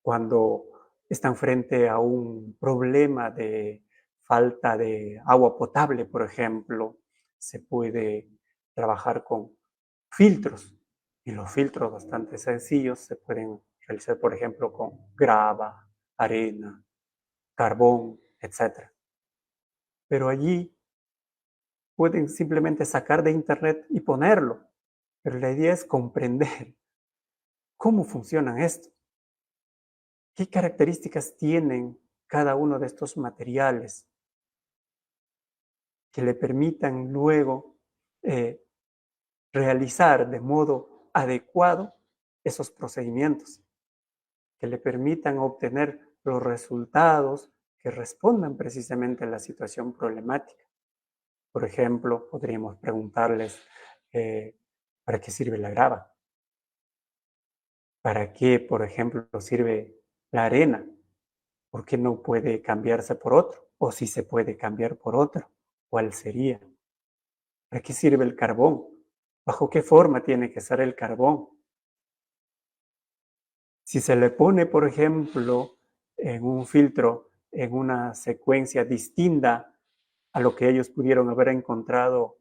cuando están frente a un problema de falta de agua potable, por ejemplo, se puede trabajar con filtros. Y los filtros bastante sencillos se pueden realizar, por ejemplo, con grava, arena, carbón, etc. Pero allí pueden simplemente sacar de internet y ponerlo. Pero la idea es comprender cómo funcionan esto. ¿Qué características tienen cada uno de estos materiales que le permitan luego realizar de modo adecuado esos procedimientos, que le permitan obtener los resultados que respondan precisamente a la situación problemática? Por ejemplo, podríamos preguntarles ¿para qué sirve la grava? ¿Para qué, por ejemplo, sirve la arena? ¿Por qué no puede cambiarse por otro? O si se puede cambiar por otro, ¿cuál sería? ¿Para qué sirve el carbón? ¿Bajo qué forma tiene que ser el carbón? Si se le pone, por ejemplo, en un filtro, en una secuencia distinta a lo que ellos pudieron haber encontrado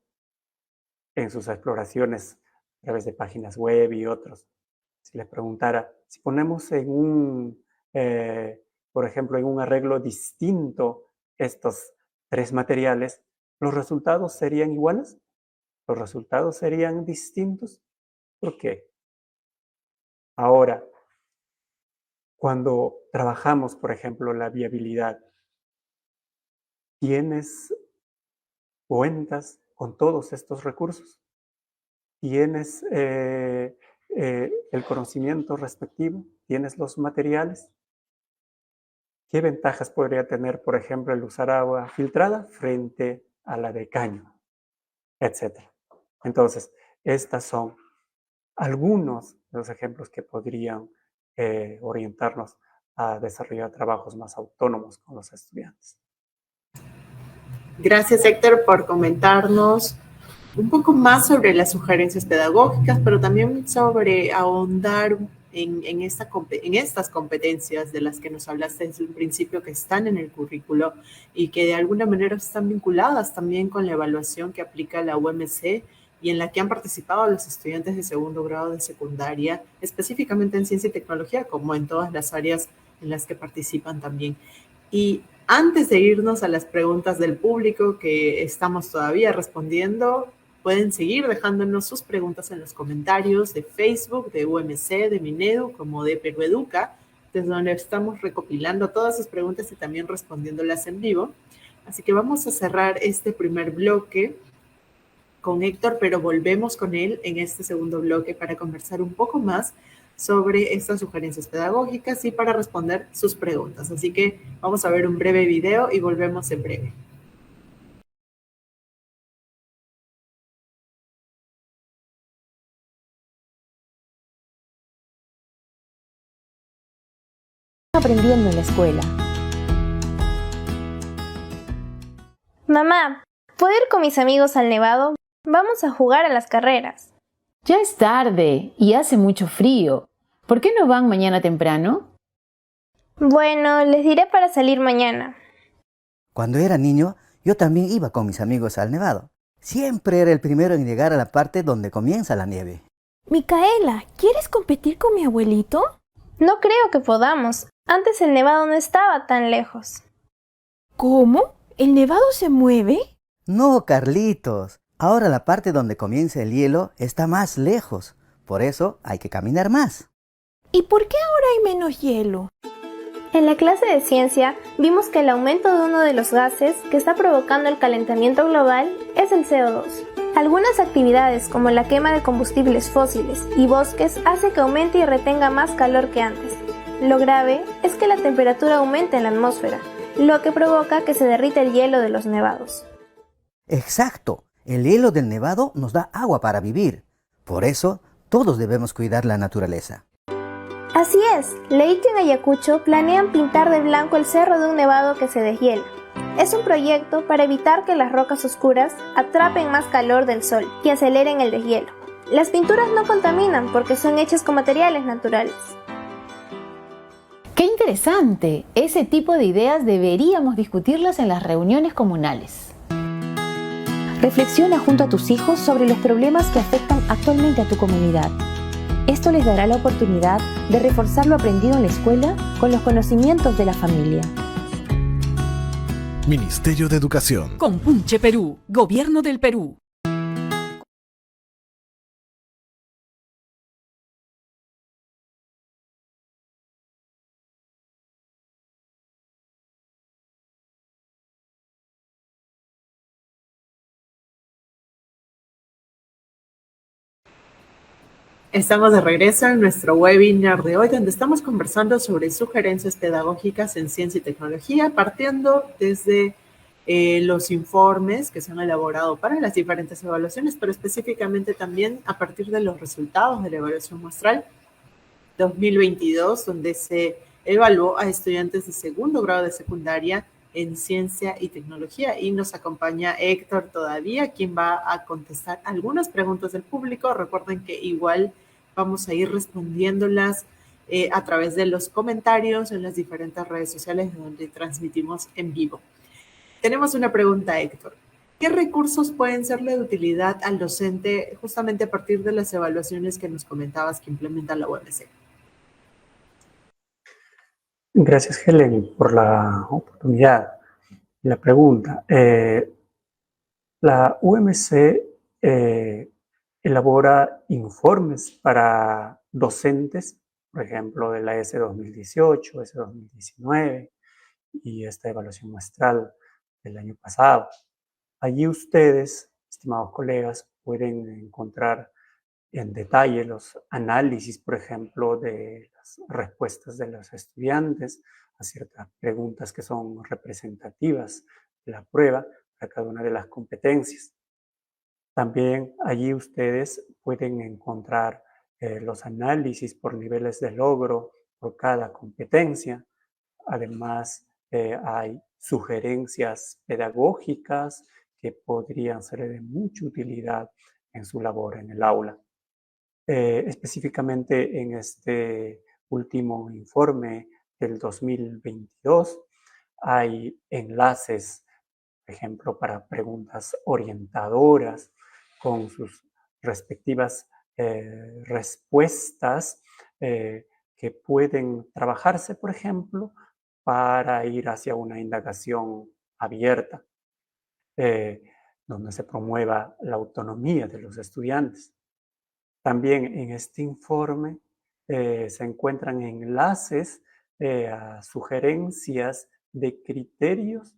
en sus exploraciones a través de páginas web y otros. Si les preguntara, si ponemos en un, por ejemplo, en un arreglo distinto estos tres materiales, ¿los resultados serían iguales? ¿Los resultados serían distintos? ¿Por qué? Ahora, cuando trabajamos, por ejemplo, la viabilidad, ¿tienes cuentas con todos estos recursos? ¿Tienes el conocimiento respectivo? ¿Tienes los materiales? ¿Qué ventajas podría tener, por ejemplo, el usar agua filtrada frente a la de caño, etcétera? Entonces, estos son algunos de los ejemplos que podrían orientarnos a desarrollar trabajos más autónomos con los estudiantes. Gracias, Héctor, por comentarnos un poco más sobre las sugerencias pedagógicas, pero también sobre ahondar en estas competencias de las que nos hablaste desde un principio, que están en el currículo y que de alguna manera están vinculadas también con la evaluación que aplica la UMC y en la que han participado los estudiantes de segundo grado de secundaria, específicamente en ciencia y tecnología, como en todas las áreas en las que participan también. Y antes de irnos a las preguntas del público que estamos todavía respondiendo, pueden seguir dejándonos sus preguntas en los comentarios de Facebook, de UMC, de Minedu, como de Perú Educa, desde donde estamos recopilando todas sus preguntas y también respondiéndolas en vivo. Así que vamos a cerrar este primer bloque con Héctor, pero volvemos con él en este segundo bloque para conversar un poco más sobre estas sugerencias pedagógicas y para responder sus preguntas. Así que vamos a ver un breve video y volvemos en breve. Aprendiendo en la escuela. Mamá, ¿puedo ir con mis amigos al nevado? Vamos a jugar a las carreras. Ya es tarde y hace mucho frío. ¿Por qué no van mañana temprano? Bueno, les diré para salir mañana. Cuando era niño, yo también iba con mis amigos al nevado. Siempre era el primero en llegar a la parte donde comienza la nieve. Micaela, ¿quieres competir con mi abuelito? No creo que podamos. Antes el nevado no estaba tan lejos. ¿Cómo? ¿El nevado se mueve? No, Carlitos. Ahora la parte donde comienza el hielo está más lejos. Por eso hay que caminar más. ¿Y por qué ahora hay menos hielo? En la clase de ciencia vimos que el aumento de uno de los gases que está provocando el calentamiento global es el CO2. Algunas actividades como la quema de combustibles fósiles y bosques hace que aumente y retenga más calor que antes. Lo grave es que la temperatura aumenta en la atmósfera, lo que provoca que se derrita el hielo de los nevados. Exacto. El hielo del nevado nos da agua para vivir. Por eso, todos debemos cuidar la naturaleza. Así es, Leito y Ayacucho planean pintar de blanco el cerro de un nevado que se deshiela. Es un proyecto para evitar que las rocas oscuras atrapen más calor del sol y aceleren el deshielo. Las pinturas no contaminan porque son hechas con materiales naturales. ¡Qué interesante! Ese tipo de ideas deberíamos discutirlas en las reuniones comunales. Reflexiona junto a tus hijos sobre los problemas que afectan actualmente a tu comunidad. Esto les dará la oportunidad de reforzar lo aprendido en la escuela con los conocimientos de la familia. Ministerio de Educación. Compunche Perú, Gobierno del Perú. Estamos de regreso en nuestro webinar de hoy, donde estamos conversando sobre sugerencias pedagógicas en ciencia y tecnología, partiendo desde los informes que se han elaborado para las diferentes evaluaciones, pero específicamente también a partir de los resultados de la evaluación muestral 2022, donde se evaluó a estudiantes de segundo grado de secundaria en ciencia y tecnología. Y nos acompaña Héctor todavía, quien va a contestar algunas preguntas del público. Recuerden que igual vamos a ir respondiéndolas a través de los comentarios en las diferentes redes sociales donde transmitimos en vivo. Tenemos una pregunta, Héctor. ¿Qué recursos pueden serle de utilidad al docente justamente a partir de las evaluaciones que nos comentabas que implementa la UMC? Gracias, Helen, por la oportunidad. La pregunta. La UMC elabora informes para docentes, por ejemplo, de la S 2018, S 2019 y esta evaluación muestral del año pasado. Allí ustedes, estimados colegas, pueden encontrar en detalle los análisis, por ejemplo, de las respuestas de los estudiantes a ciertas preguntas que son representativas de la prueba para cada una de las competencias. También allí ustedes pueden encontrar los análisis por niveles de logro por cada competencia. Además, hay sugerencias pedagógicas que podrían ser de mucha utilidad en su labor en el aula. Específicamente en este último informe del 2022 hay enlaces, por ejemplo, para preguntas orientadoras con sus respectivas respuestas que pueden trabajarse, por ejemplo, para ir hacia una indagación abierta, donde se promueva la autonomía de los estudiantes. También en este informe se encuentran enlaces a sugerencias de criterios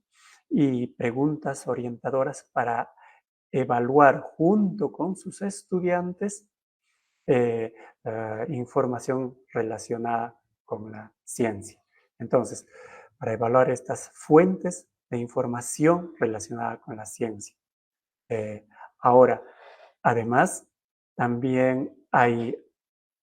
y preguntas orientadoras para evaluar junto con sus estudiantes información relacionada con la ciencia. Entonces, para evaluar estas fuentes de información relacionada con la ciencia. Ahora, además, también hay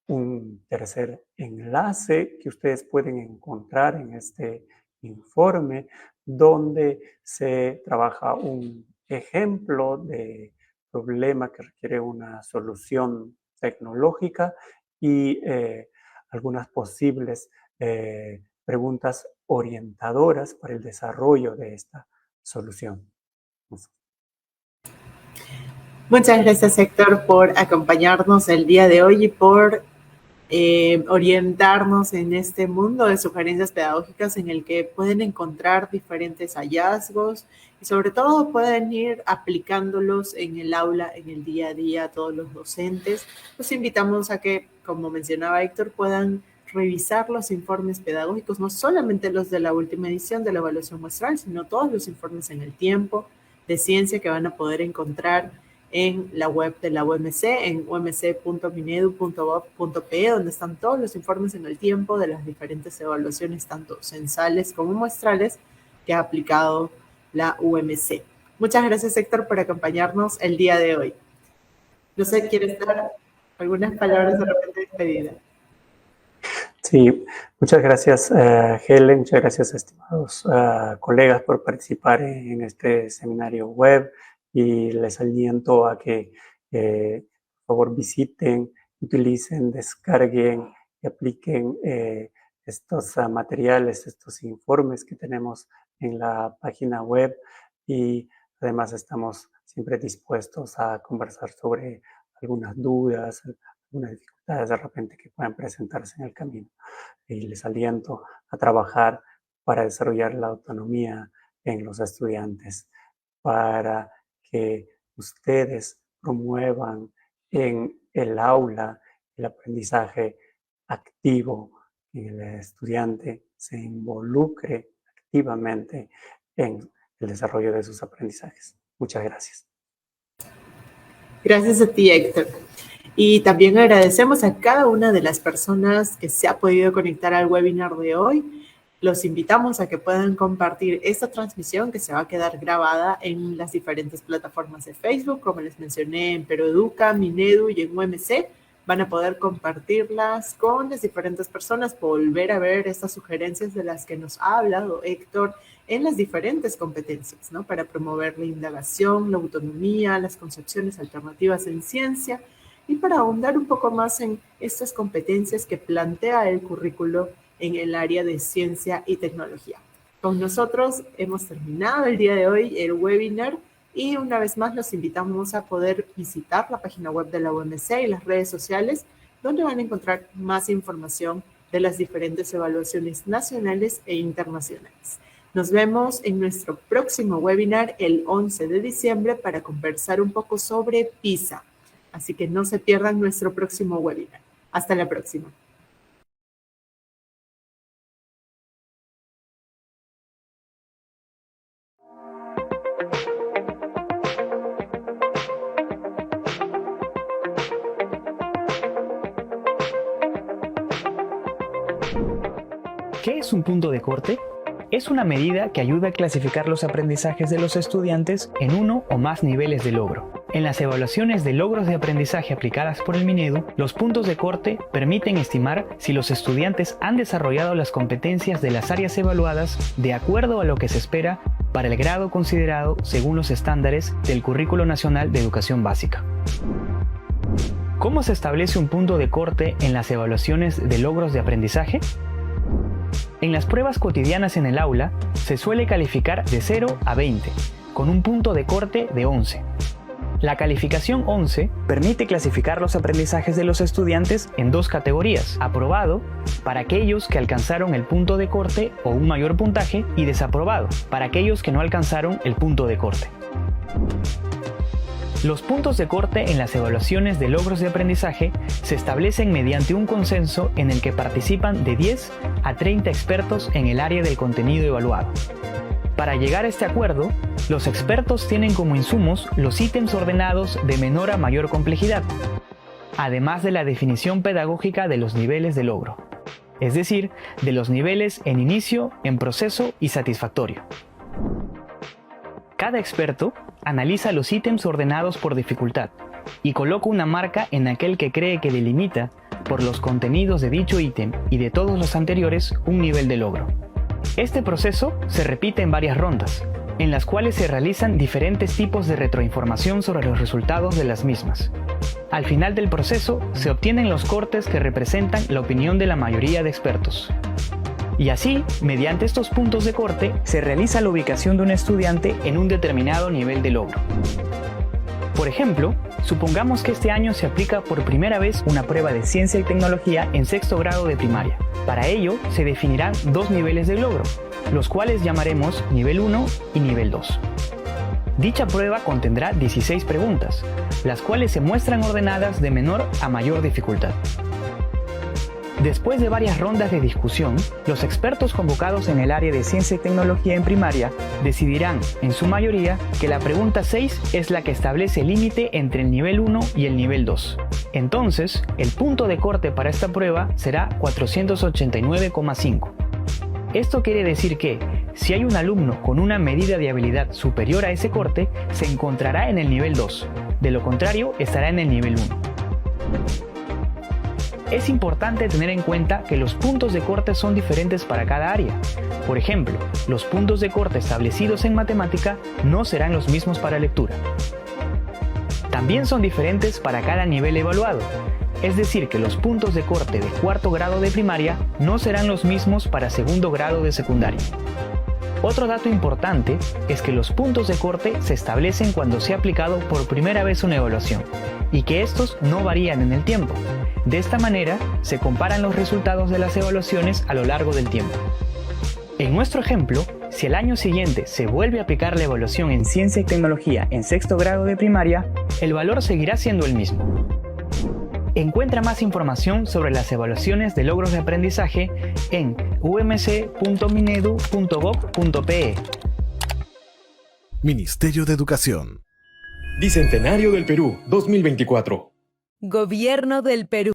un tercer enlace que ustedes pueden encontrar en este informe, donde se trabaja un ejemplo de problema que requiere una solución tecnológica y algunas posibles preguntas orientadoras para el desarrollo de esta solución. Muchas gracias, Héctor, por acompañarnos el día de hoy y por orientarnos en este mundo de sugerencias pedagógicas en el que pueden encontrar diferentes hallazgos y sobre todo pueden ir aplicándolos en el aula, en el día a día, a todos los docentes. Los invitamos a que, como mencionaba Héctor, puedan revisar los informes pedagógicos, no solamente los de la última edición de la evaluación muestral, sino todos los informes en el tiempo de ciencia que van a poder encontrar en la web de la UMC, en umc.minedu.gov.pe, donde están todos los informes en el tiempo de las diferentes evaluaciones, tanto censales como muestrales, que ha aplicado la UMC. Muchas gracias, Héctor, por acompañarnos el día de hoy. No sé, ¿quieres dar algunas palabras de repente de despedida? Sí, muchas gracias, Helen, muchas gracias, estimados colegas, por participar en este seminario web. Y les aliento a que, por favor, visiten, utilicen, descarguen y apliquen estos materiales, estos informes que tenemos en la página web. Y además estamos siempre dispuestos a conversar sobre algunas dudas, algunas dificultades de repente que puedan presentarse en el camino. Y les aliento a trabajar para desarrollar la autonomía en los estudiantes, para que ustedes promuevan en el aula el aprendizaje activo, que el estudiante se involucre activamente en el desarrollo de sus aprendizajes. Muchas gracias. Gracias a ti, Héctor. Y también agradecemos a cada una de las personas que se ha podido conectar al webinar de hoy. Los invitamos a que puedan compartir esta transmisión que se va a quedar grabada en las diferentes plataformas de Facebook, como les mencioné, en Peroeduca, Minedu y en UMC. Van a poder compartirlas con las diferentes personas, volver a ver estas sugerencias de las que nos ha hablado Héctor en las diferentes competencias, ¿no? Para promover la indagación, la autonomía, las concepciones alternativas en ciencia y para ahondar un poco más en estas competencias que plantea el currículo en el área de ciencia y tecnología. Con nosotros hemos terminado el día de hoy el webinar y una vez más los invitamos a poder visitar la página web de la UMC y las redes sociales, donde van a encontrar más información de las diferentes evaluaciones nacionales e internacionales. Nos vemos en nuestro próximo webinar el 11 de diciembre para conversar un poco sobre PISA. Así que no se pierdan nuestro próximo webinar. Hasta la próxima. ¿Qué es un punto de corte? Es una medida que ayuda a clasificar los aprendizajes de los estudiantes en uno o más niveles de logro. En las evaluaciones de logros de aprendizaje aplicadas por el Minedu, los puntos de corte permiten estimar si los estudiantes han desarrollado las competencias de las áreas evaluadas de acuerdo a lo que se espera para el grado considerado según los estándares del Currículo Nacional de Educación Básica. ¿Cómo se establece un punto de corte en las evaluaciones de logros de aprendizaje? En las pruebas cotidianas en el aula, se suele calificar de 0 a 20, con un punto de corte de 11. La calificación 11 permite clasificar los aprendizajes de los estudiantes en dos categorías: aprobado, para aquellos que alcanzaron el punto de corte o un mayor puntaje, y desaprobado, para aquellos que no alcanzaron el punto de corte. Los puntos de corte en las evaluaciones de logros de aprendizaje se establecen mediante un consenso en el que participan de 10 a 30 expertos en el área del contenido evaluado. Para llegar a este acuerdo, los expertos tienen como insumos los ítems ordenados de menor a mayor complejidad, además de la definición pedagógica de los niveles de logro, es decir, de los niveles en inicio, en proceso y satisfactorio. Cada experto analiza los ítems ordenados por dificultad y coloca una marca en aquel que cree que delimita, por los contenidos de dicho ítem y de todos los anteriores, un nivel de logro. Este proceso se repite en varias rondas, en las cuales se realizan diferentes tipos de retroinformación sobre los resultados de las mismas. Al final del proceso, se obtienen los cortes que representan la opinión de la mayoría de expertos. Y así, mediante estos puntos de corte, se realiza la ubicación de un estudiante en un determinado nivel de logro. Por ejemplo, supongamos que este año se aplica por primera vez una prueba de ciencia y tecnología en sexto grado de primaria. Para ello, se definirán dos niveles de logro, los cuales llamaremos nivel 1 y nivel 2. Dicha prueba contendrá 16 preguntas, las cuales se muestran ordenadas de menor a mayor dificultad. Después de varias rondas de discusión, los expertos convocados en el área de ciencia y tecnología en primaria decidirán, en su mayoría, que la pregunta 6 es la que establece el límite entre el nivel 1 y el nivel 2. Entonces, el punto de corte para esta prueba será 489,5. Esto quiere decir que, si hay un alumno con una medida de habilidad superior a ese corte, se encontrará en el nivel 2. De lo contrario, estará en el nivel 1. Es importante tener en cuenta que los puntos de corte son diferentes para cada área. Por ejemplo, los puntos de corte establecidos en matemática no serán los mismos para lectura. También son diferentes para cada nivel evaluado, es decir, que los puntos de corte de cuarto grado de primaria no serán los mismos para segundo grado de secundaria. Otro dato importante es que los puntos de corte se establecen cuando se ha aplicado por primera vez una evaluación y que estos no varían en el tiempo. De esta manera, se comparan los resultados de las evaluaciones a lo largo del tiempo. En nuestro ejemplo, si al año siguiente se vuelve a aplicar la evaluación en ciencia y tecnología en sexto grado de primaria, el valor seguirá siendo el mismo. Encuentra más información sobre las evaluaciones de logros de aprendizaje en umc.minedu.gov.pe. Ministerio de Educación. Bicentenario del Perú 2024. Gobierno del Perú.